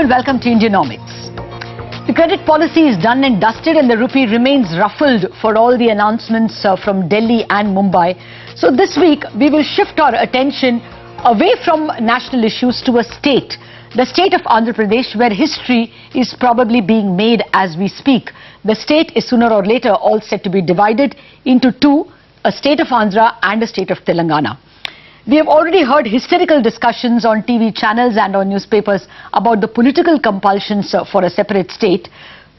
welcome to Indianomics. The credit policy is done and dusted and the rupee remains ruffled for all the announcements from Delhi and Mumbai. So this week we will shift our attention away from national issues to a state, the state of Andhra Pradesh, where history is probably being made as we speak. The state is sooner or later all set to be divided into two, a state of Andhra and a state of Telangana. We have already heard hysterical discussions on TV channels and on newspapers about the political compulsions for a separate state.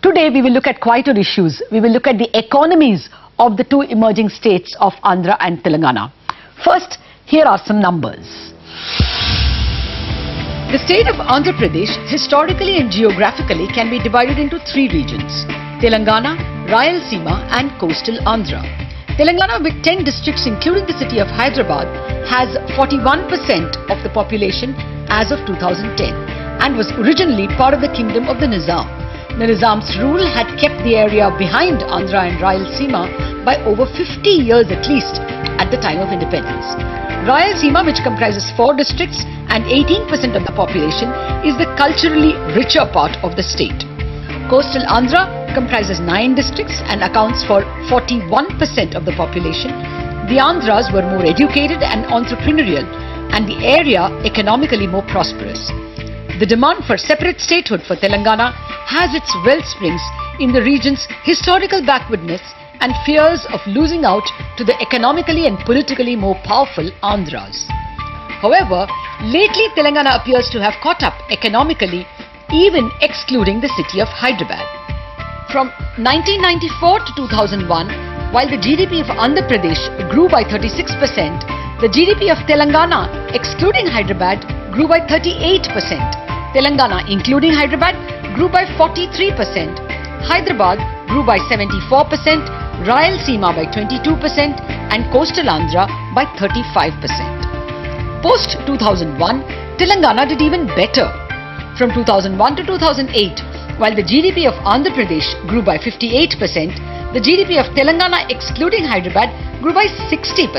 Today we will look at quieter issues. We will look at the economies of the two emerging states of Andhra and Telangana. First, here are some numbers. The state of Andhra Pradesh historically and geographically can be divided into three regions: Telangana, Rayalaseema and coastal Andhra. Telangana, with 10 districts including the city of Hyderabad, has 41% of the population as of 2010 and was originally part of the kingdom of the Nizam. The Nizam's rule had kept the area behind Andhra and Rayalaseema by over 50 years at least at the time of independence. Rayalaseema, which comprises 4 districts and 18% of the population, is the culturally richer part of the state. Coastal Andhra comprises 9 districts and accounts for 41% of the population. The Andhras were more educated and entrepreneurial, and the area economically more prosperous. The demand for separate statehood for Telangana has its wellsprings in the region's historical backwardness and fears of losing out to the economically and politically more powerful Andhras. However, lately Telangana appears to have caught up economically, even excluding the city of Hyderabad. From 1994 to 2001, while the GDP of Andhra Pradesh grew by 36%, the GDP of Telangana, excluding Hyderabad, grew by 38%. Telangana, including Hyderabad, grew by 43%. Hyderabad grew by 74%, Rayalaseema by 22% and coastal Andhra by 35%. Post 2001, Telangana did even better. From 2001 to 2008, while the GDP of Andhra Pradesh grew by 58%, the GDP of Telangana excluding Hyderabad grew by 60%.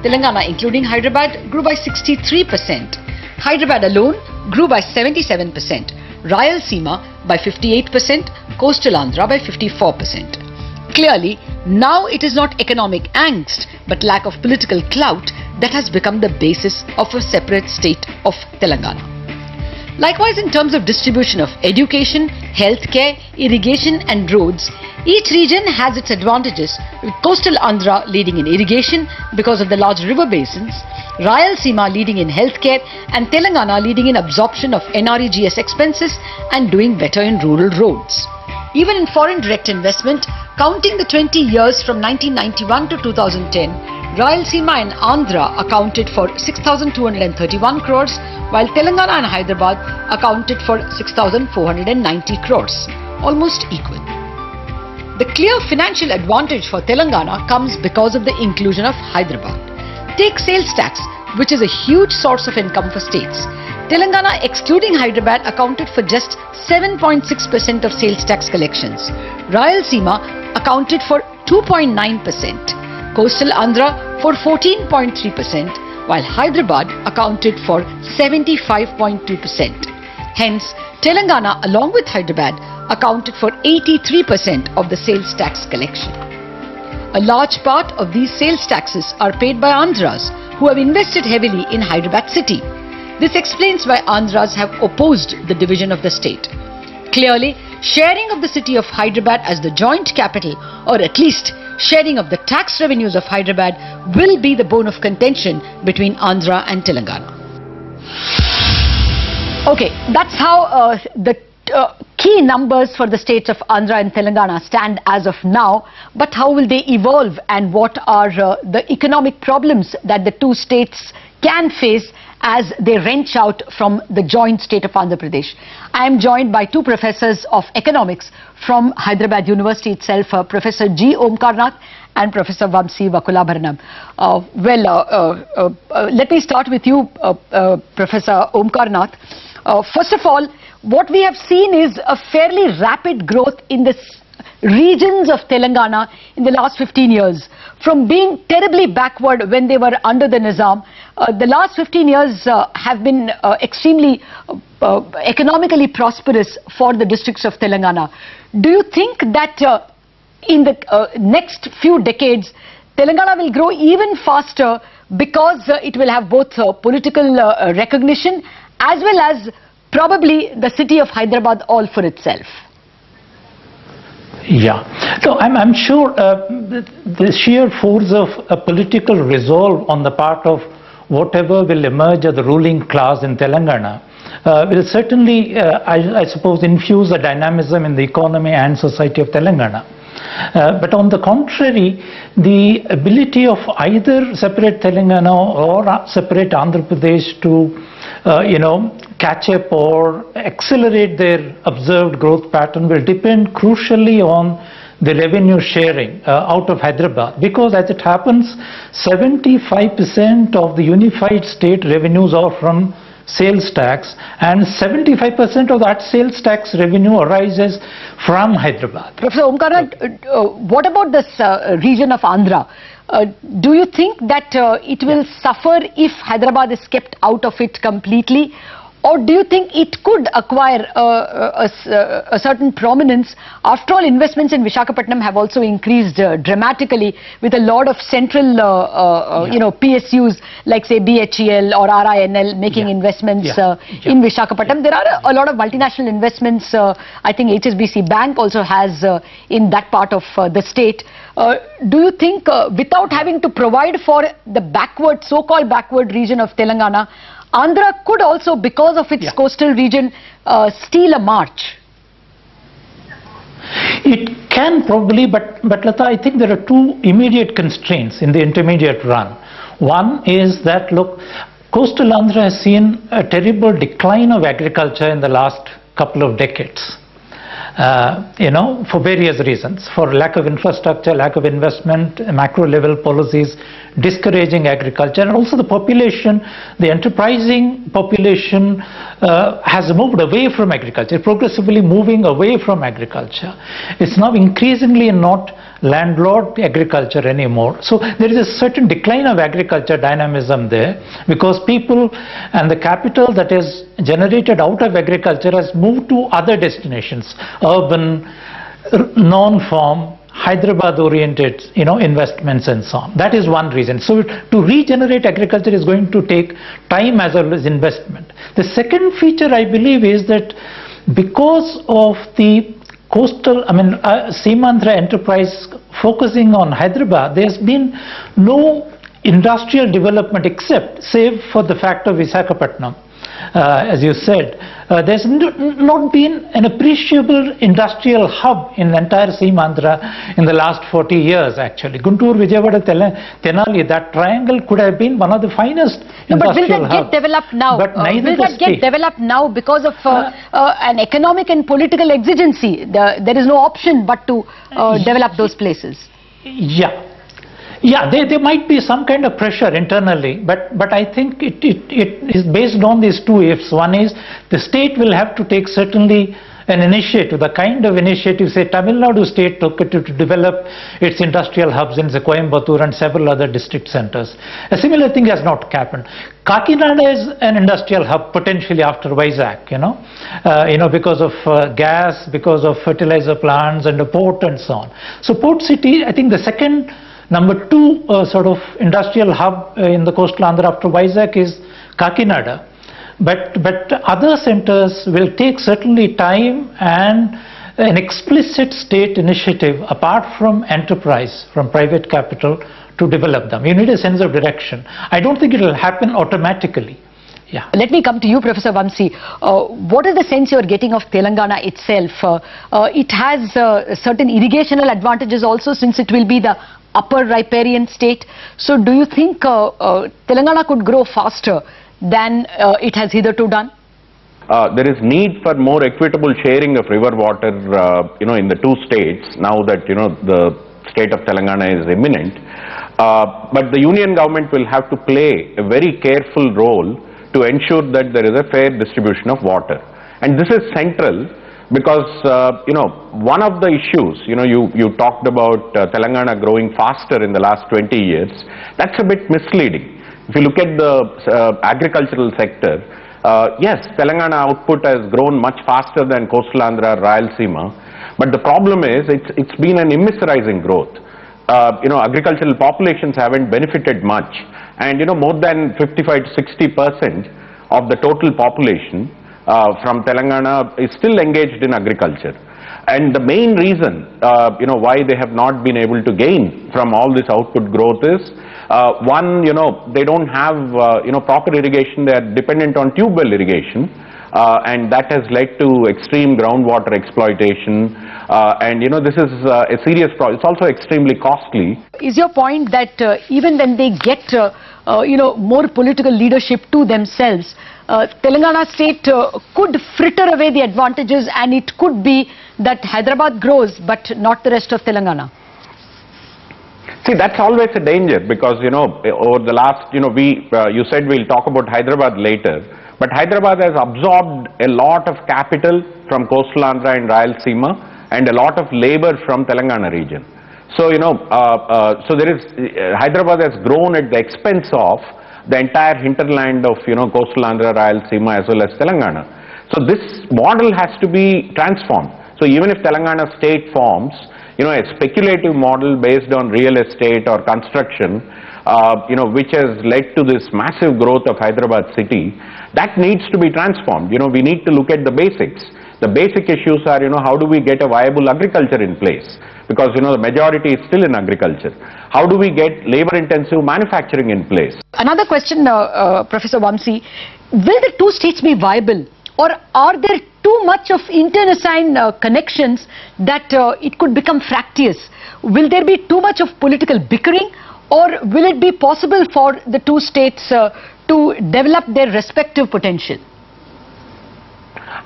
Telangana including Hyderabad grew by 63%. Hyderabad alone grew by 77%. Rayalaseema by 58%, coastal Andhra by 54%. Clearly, now it is not economic angst but lack of political clout that has become the basis of a separate state of Telangana. Likewise, in terms of distribution of education, healthcare, irrigation and roads, each region has its advantages, with coastal Andhra leading in irrigation because of the large river basins, Rayalaseema leading in healthcare and Telangana leading in absorption of NREGS expenses and doing better in rural roads. Even in foreign direct investment, counting the 20 years from 1991 to 2010, Rayalaseema and Andhra accounted for 6,231 crores, while Telangana and Hyderabad accounted for 6,490 crores, almost equal. The clear financial advantage for Telangana comes because of the inclusion of Hyderabad. Take sales tax, which is a huge source of income for states. Telangana, excluding Hyderabad, accounted for just 7.6% of sales tax collections. Rayalaseema accounted for 2.9%. Coastal Andhra for 14.3%, while Hyderabad accounted for 75.2%. Hence, Telangana along with Hyderabad accounted for 83% of the sales tax collection. A large part of these sales taxes are paid by Andhras who have invested heavily in Hyderabad city. This explains why Andhras have opposed the division of the state. Clearly, sharing of the city of Hyderabad as the joint capital, or at least sharing of the tax revenues of Hyderabad, will be the bone of contention between Andhra and Telangana. Okay, that's how the key numbers for the states of Andhra and Telangana stand as of now. But how will they evolve and what are the economic problems that the two states can face as they wrench out from the joint state of Andhra Pradesh? I am joined by two professors of economics from Hyderabad University itself, Professor G. Omkarnath and Professor Vamsi Vakulabharanam. Let me start with you, Professor Omkarnath. First of all, what we have seen is a fairly rapid growth in the regions of Telangana in the last 15 years. From being terribly backward when they were under the Nizam, the last 15 years have been extremely economically prosperous for the districts of Telangana. Do you think that in the next few decades, Telangana will grow even faster because it will have both political recognition as well as probably the city of Hyderabad all for itself? Yeah, so I'm sure the sheer force of a political resolve on the part of whatever will emerge as the ruling class in Telangana will certainly, I suppose, infuse a dynamism in the economy and society of Telangana. But on the contrary, the ability of either separate Telangana or separate Andhra Pradesh to catch up or accelerate their observed growth pattern will depend crucially on the revenue sharing out of Hyderabad, because as it happens, 75% of the unified state revenues are from sales tax, and 75% of that sales tax revenue arises from Hyderabad. Professor Omkara, what about this region of Andhra? Do you think that it will suffer if Hyderabad is kept out of it completely? Or do you think it could acquire a certain prominence? After all, investments in Visakhapatnam have also increased dramatically, with a lot of central, PSUs like say BHEL or RINL making investments in Visakhapatnam. There are a lot of multinational investments. I think HSBC Bank also has in that part of the state. Do you think without having to provide for the backward, so-called backward region of Telangana, Andhra could also, because of its coastal region, steal a march? It can probably, but Lata, I think there are two immediate constraints in the intermediate run. One is that, look, coastal Andhra has seen a terrible decline of agriculture in the last couple of decades. For various reasons, for lack of infrastructure, lack of investment, macro level policies discouraging agriculture, and also the population, the enterprising population has moved away from agriculture, progressively moving away from agriculture. It's now increasingly not landlord agriculture anymore. So there is a certain decline of agriculture dynamism there, because people and the capital that is generated out of agriculture has moved to other destinations, urban, non-farm, Hyderabad-oriented, investments and so on. That is one reason. So to regenerate agriculture is going to take time as well as investment. The second feature, I believe, is that because of the coastal, Seamandhra enterprise focusing on Hyderabad, there's been no industrial development except, save for the fact of Visakhapatnam. As you said, there's not been an appreciable industrial hub in the entire Seamandhra in the last 40 years actually. Guntur, Vijayawada, Tenali, that triangle could have been one of the finest industrial hubs. But will that get developed now? But neither will that get developed now because of an economic and political exigency? There is no option but to develop those places. Yeah, there might be some kind of pressure internally, but I think it is based on these two ifs. One is the state will have to take certainly an initiative, the kind of initiative, say, Tamil Nadu state took to develop its industrial hubs in Coimbatore and several other district centers. A similar thing has not happened. Kakinada is an industrial hub potentially after Vizag, because of gas, because of fertilizer plants and the port and so on. So port city, I think the second number two sort of industrial hub in the coastal Andhra after Vizag is Kakinada. But other centers will take certainly time and an explicit state initiative apart from enterprise, from private capital, to develop them. You need a sense of direction. I don't think it will happen automatically. Yeah. Let me come to you, Professor Vamsi. What is the sense you are getting of Telangana itself? It has certain irrigational advantages also, since it will be the upper riparian state. So do you think Telangana could grow faster than it has hitherto done? There is need for more equitable sharing of river water, in the two states, now that, the state of Telangana is imminent. But the union government will have to play a very careful role to ensure that there is a fair distribution of water. And this is central because, one of the issues, you talked about Telangana growing faster in the last 20 years. That's a bit misleading. If you look at the agricultural sector, yes, Telangana output has grown much faster than coastal Andhra, Rayalaseema, but the problem is it's been an immeasurizing growth. Agricultural populations haven't benefited much, and more than 55 to 60% of the total population from Telangana is still engaged in agriculture. And the main reason, why they have not been able to gain from all this output growth is, one, they don't have, proper irrigation. They are dependent on tube well irrigation, and that has led to extreme groundwater exploitation. And, this is a serious problem. It's also extremely costly. Is your point that even when they get, more political leadership to themselves, Telangana state could fritter away the advantages, and it could be that Hyderabad grows but not the rest of Telangana? See, that's always a danger, because over the last, you said we'll talk about Hyderabad later, but Hyderabad has absorbed a lot of capital from coastal Andhra and Rayalaseema and a lot of labor from Telangana region. So so there is Hyderabad has grown at the expense of the entire hinterland of coastal Andhra, Rayalaseema as well as Telangana. So this model has to be transformed. So even if Telangana state forms a speculative model based on real estate or construction, which has led to this massive growth of Hyderabad city, that needs to be transformed. We need to look at the basics. The basic issues are, how do we get a viable agriculture in place? Because, the majority is still in agriculture. How do we get labor-intensive manufacturing in place? Another question, Professor Vamsi, will the two states be viable, or are there too much of internecine connections that it could become fractious? Will there be too much of political bickering, or will it be possible for the two states to develop their respective potential?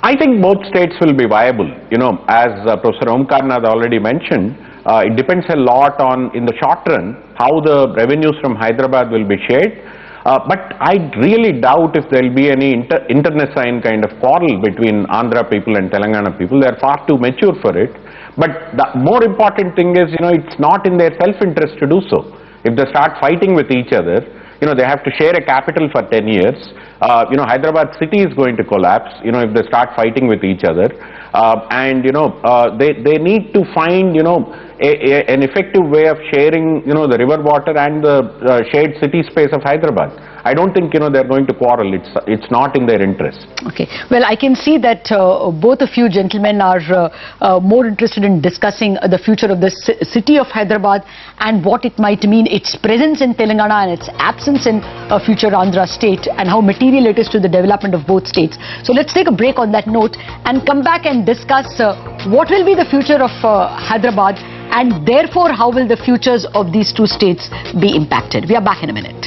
I think both states will be viable. As Professor Omkarnath already mentioned, it depends a lot on, in the short run, how the revenues from Hyderabad will be shared. But I really doubt if there will be any internecine kind of quarrel between Andhra people and Telangana people. They are far too mature for it. But the more important thing is, it's not in their self-interest to do so. If they start fighting with each other, they have to share a capital for 10 years. Hyderabad city is going to collapse, if they start fighting with each other. And, they need to find, an effective way of sharing, the river water and the shared city space of Hyderabad. I don't think, they're going to quarrel. It's not in their interest. Okay. Well, I can see that both of you gentlemen are more interested in discussing the future of the city of Hyderabad and what it might mean, its presence in Telangana and its absence in future Andhra state, and how material it is to the development of both states. So let's take a break on that note and come back and discuss what will be the future of Hyderabad, and therefore how will the futures of these two states be impacted. We are back in a minute.